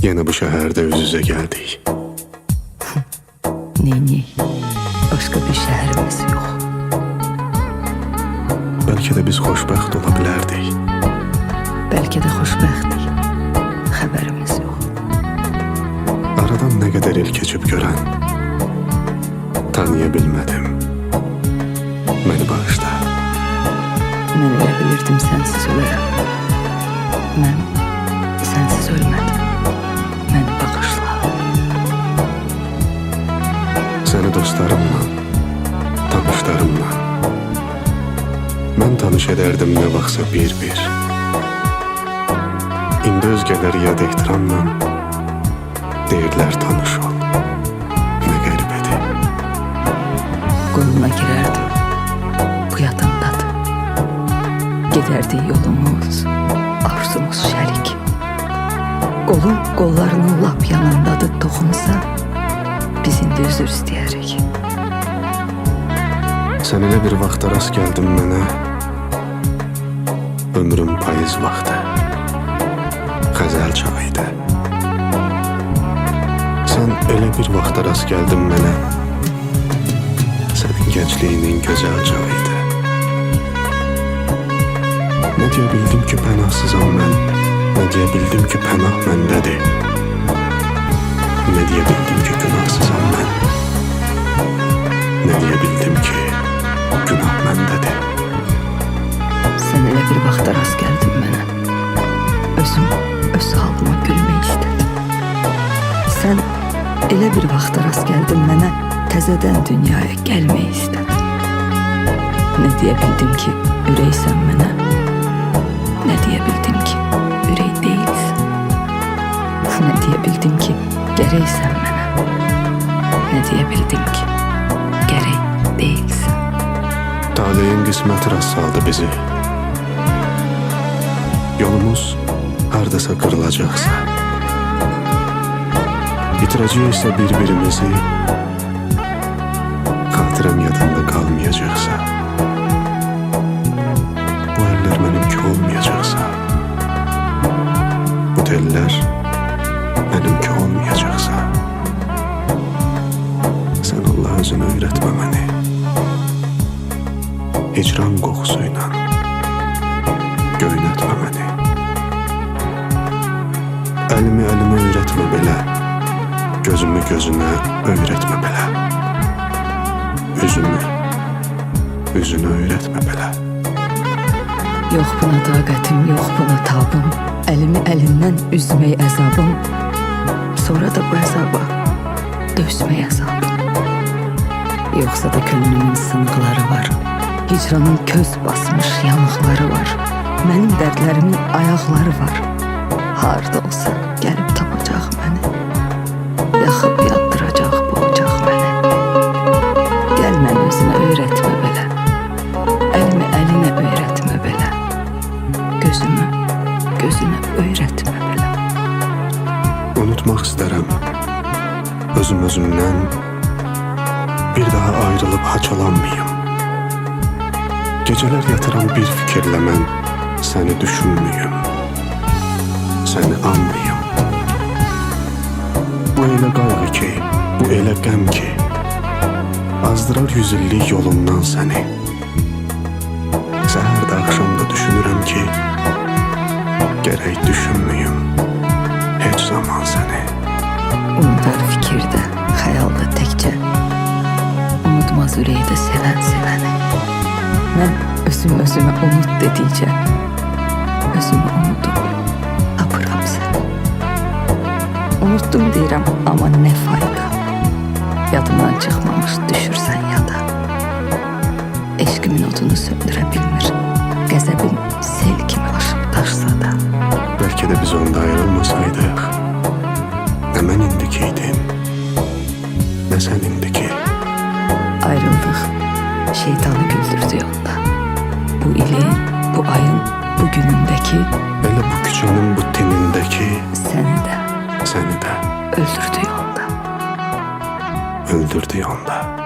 Yine bu şehirde yüz yüze geldik. Neyini? Başka bir şehrimiz yok. Belki de biz hoşbəxt ola bilərdik. Belki de xoşbəxtdik. Xəbərimiz yok. Aradan ne kadar il keçib görən, tanıya bilmədim. Məni bağışla. Mən elə bilirdim sensiz ölərəm. Mən sensiz ölmədim. Məni bağışla. Səni dostlarımla, tanışlarımla mən tanış edərdim nə vaxtsa bir-bir. İndi özgələri yad ehtiramla deyirlər tanış ol. Nə qəribədir. Qoluna girərdim. Bu yadımdadır. Gedərdi yolumuz, arzumuz şərik. Qolun qollarının lap yanındadır, toxunsa biz indi üzr istəyərik. Sən elə bir vaxta rast gəldin mənə, ömrüm payız vaxtı, xəzəl çağıydı. Sən elə bir vaxta rast gəldin mənə, sənin gəncliyinin gözəl çağıydı. Nə deyə bildim ki pənahsızam mən, nə deyə bildim ki pənah məndədir. Ne diye bildim ki günahsızam ben. Ne diye bildim ki günah məndedir. Sen elə bir vaxta rast gəldin mənə. Özüm öz halıma gülmək istədim. Sen elə bir vaxta rast gəldin mənə. Təzədən dünyaya gəlmək istədim. Ne diye bildim ki ürəksən mənə. Ne diye bildim ki ürək deyilsən. Ne diye bildim ki gərəksən mənə. Ne diye bildim ki gərək deyilsən. Taleyin qisməti rast saldı bizi. Yolumuz hardasa qırılacaqsa, bitirəcəksə bir-birimizi, xatirəm yadında qalmayacaqsa, bu əllər mənimki olmayacaqsa, bu tellər benimki olmayacaqsa, sən Allah özünü öyrətmə məni. Hicran qoxusuyla göynətmə məni. Əlimi əlimə öyrətmə belə, gözümü gözünə öyrətmə belə. Üzümü üzünə öyrətmə belə. Yox buna taqətim, yox buna tabım. Əlimi əlindən üzmək əzabım. Sonra da bu əzaba dözmək əzabım. Yoxsa da könlümün sınıqları var. Hicranın köz basmış yanıqları var. Mənim dərdlərimin ayaqları var. Harda olsa gəlib tapacaq məni. Yaxıb yaddıracaq bu ocaq məni. Gəl məni özünə öyrətmə belə. Əlimi əlinə öyrətmə belə. Gözümü gözünə öyrətmə belə. Unutmaq istərəm özümdən, bir daha ayrılıb haçalanmayım. Geceler yatıran bir fikirlə mən səni düşünməyim, səni anmayım. Bu elə qayğı ki, bu elə qəm ki, azdırar 100 illik yolundan səni. Səhər də axşam da düşünürəm ki, gərək düşünməyim heç zaman səni. Unutar fikirdə, xəyalda təkcə, unutmaz ürəkdə sevən sevəni. Mən özüm özümə unut dedikcə, özümü unudub tapıram səni. Unuttum deyirəm, amma nə fayda. Yadımdan çıxmamış düşürsən yada. Eşqimin odunu söndürə bilmir. Qəzəbim sel kimi aşıb daşsa da. Belki de biz onda ayrılmasaydıq, nə mən indikiydim, nə sən indiki. Ayrıldıq, şeytanı güldürdü yolda. Bu ilin, bu ayın, bu günündəki, Elə bu küçənin bu tenindəki səni də səni də öldürdü yolda. öldürdü yolda.